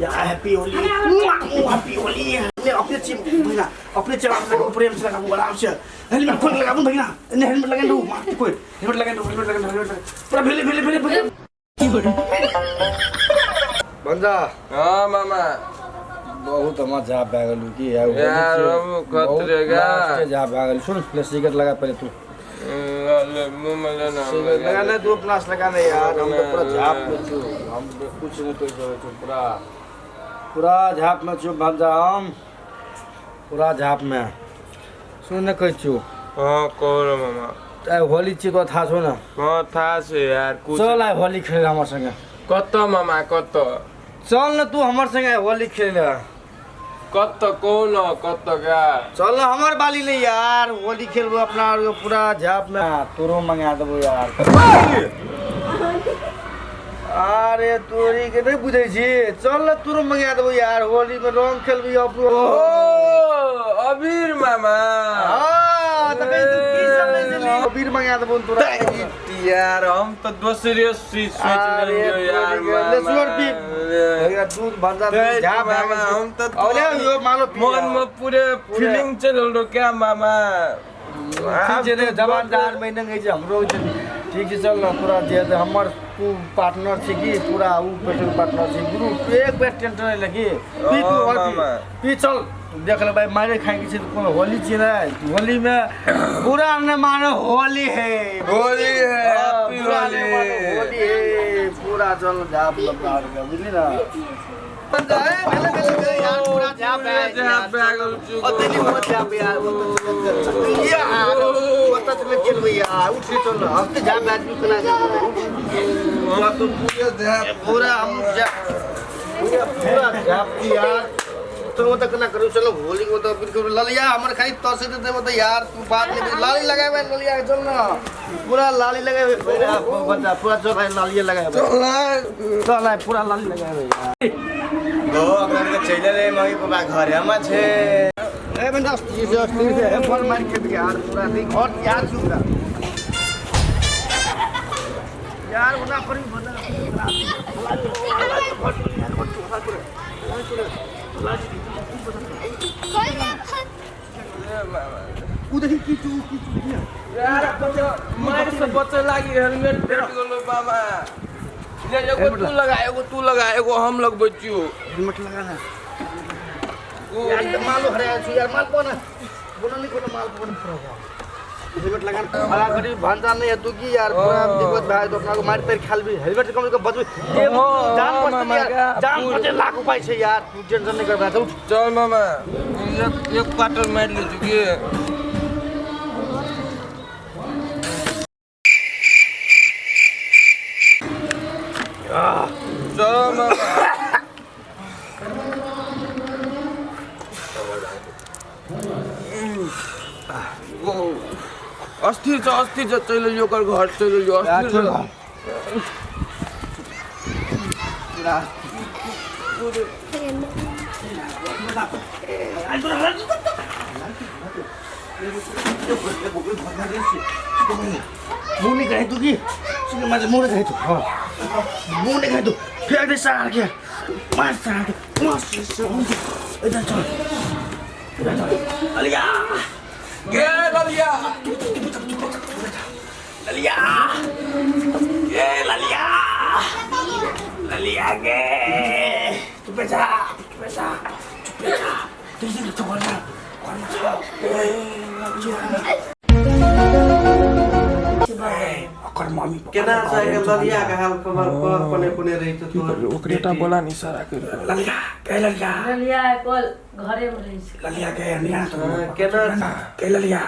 या happy Holi happy Holi ले अपने चिम भैया अपने चला प्रेम से लगा आराम से हेलमेट खोल लगा भैया ने हेलमेट लगा दो मार कोई हेलमेट लगा दो पूरा भेले की बोल बंदा हां मामा बहुत मजा बैगलू की यार बाबू खतरेगा जा बैगल सुन प्लस सिगरेट लगा पहले तू मुंह में लेना लगाना दो प्लस लगाना यार हम तो पूरा झाप में छु हम कुछ नहीं कर सकते पूरा पूरा झाप में छु बंदा हम पूरा झाप में सुन न कह छु हां कहो मामा होली ची तो था छो न हां था से यार कुछ चल आ होली खेल हमर संगे कत मामा कत चल न तू हमर संगे होली खेल कत कौन कत क्या चल हमर बाली ले यार होली खेलबो अपना पूरा झाप में तोरो मंगा देबो यार अरे तोरी के नहीं बुझै छी चल तोरो मंगा देबो यार होली में रंग खेलबी अपनो अबीर मामा हां त कहि तू की समझ ले अबीर मंगा देबो तोरा यार हम तो दूसरे चीज सोच लियो यार ले सुअर पी यार दूध भंजा झाप मामा हम तो अबले यो मालो मन में पूरे फीलिंग चल रहो क्या मामा ठीक है जवानदार महीने गई जे हमरो ठीक है चल पूरा जे हमर तू पार्टनर छी की पूरा उ पेट्रोल पार्टनर छी ग्रुप एक बेर टेंशन नहीं लगी पी तू और पी चल देख ले भाई मारे खाएंगे छी तो होली छी ना होली में पूरा ने मानो होली है हैप्पी होली है पूरा चल जाप लगा के बुझली ना जाए पहले यार पूरा जाप है और तेरी मत जाप यार यार वो तो तुम्हें खेल भैया उठ चल हम तो जाप आदमी कला पूरा तो पूरा हम पूरा जाप यार तो वो तक ना करो चलो होली को तो बिल्कुल ललिया हमारे खाली तोसे देते वो तो यार तू बात नहीं लाली लगाए मैं ललिया चल ना पूरा लाली लगाए बंदा पूरा चल लाली लगाए चल पूरा लाली लगाए यार गो हमरा के चले रे मई बाबा घर में छे ए बंदा अस्ती से फोन मार के यार पूरा दिन घर यार सुरा यार उना पर बंदा उधर की चू यार मार से बचे लागी हेलमेट फेर गेलो बाबा ले एगो तू लगा एगो हम लगबै छियो हेलमेट लगा ना यार तो मालो हरे यार माल को ना बोलो नहीं कोनो माल को नहीं हेलमेट लगा अला घड़ी भांजा नहीं है तू की यार पूरा दिक्कत भाई तो अपना को मार तेरे खाल भी हेलमेट कम को बचबे जान बचते यार जान बचे लाख उपाय छे यार तू टेंशन नहीं कर बा चल मामा एक क्वार्टर मार ले चुकी चलो मामा अस्थिर छ चल लियो कर घर चल लियो अस्थिर मुंह नहीं खाए तू की सुन मजे मुंह नहीं खाए तू हां मुंह नहीं खाए तू फेंक दे सार के मार सार के मस्त इधर चल अलिया गे ललिया ललिया ये ललिया ललिया गे चुप जा तेरे तो बोलना और मम्मी केना चाहिए ललिया का हाल खबर पर कोने रही तो तू ओकरेटा बोला नहीं सारा कर ललिया के ललिया कल घरे में रही छै ललिया के निया केना के ललिया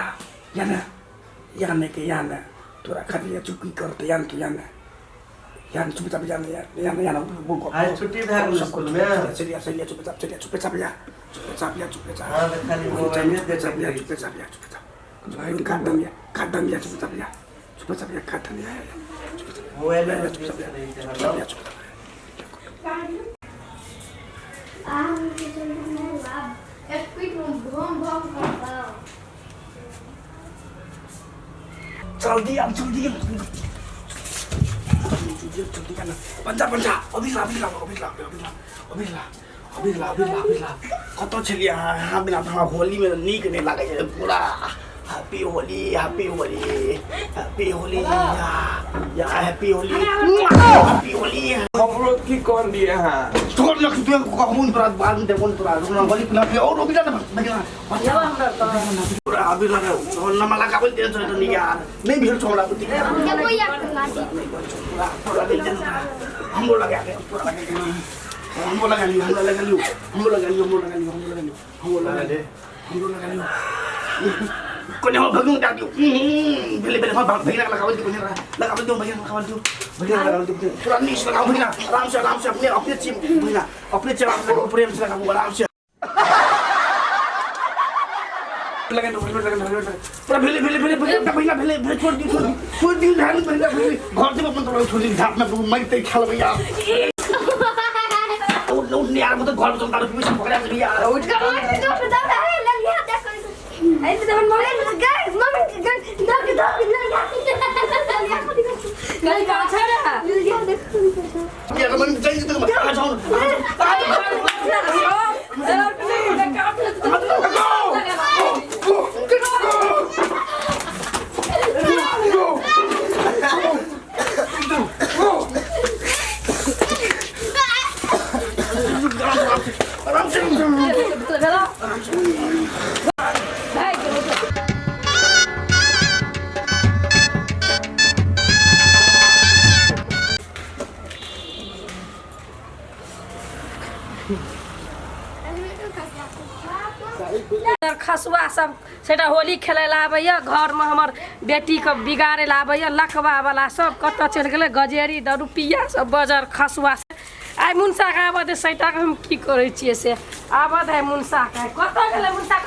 याने के याने तोरा खातिर चुकी करते यान चुपचाप यान बोल को आज छुट्टी भए गेल स्कूल में चलिए चुपचाप या हां तो खाली मोबाइल में चुपचाप भाई काट दम या चुपचाप या मोबाइल में जल्दी जल्दी करना पंजा अभी ला कत छलिया हाँ बिना होली में नीक नहीं लगे पूरा हैप्पी होली या हैप्पी होली हमरो की कौन दिए हां छोड़ लख तू कौन तोरा बाद में देखो तोरा रुना होली ना और अभी ना पूरा अभी लगा नमा लगा बोल दे तो नहीं यार नहीं भीड़ छोड़ा बुद्धि हमको लगा के पूरा हमको लगा लियो कोने हो भगुं डाक दियो बेले हो भगिना लगा दो भगिना लगा दो पूरा नीच लगा भगिना आराम से अपने चिम भगिना अपने चलाम से प्रेम से लगा आराम से लगा दो पूरा भेले भगिना छोड़ दियो ध्यान भगिना घर से अपन तो छोड़ दी धाप में मैं ते खेल भैया उठ यार मतलब घर में दारू पी पकड़ा यार उठ का Ay, teman mama guys, mama guys, dog. Guys, kau cara? Ya, kamu jangan gitu, kamu jangan. खसुआ सब सेटा होली खेले ला आबैया घर में हमर बेटी के बिगाड़े ला आबैया लखवा वाला सब कत चल गेले गजेरी रुपया सब बजर खसुआ से आइ मुनसा का आबद सेटा के हम की करे छिए से आबद है मुनसा का कत गेले मुनसा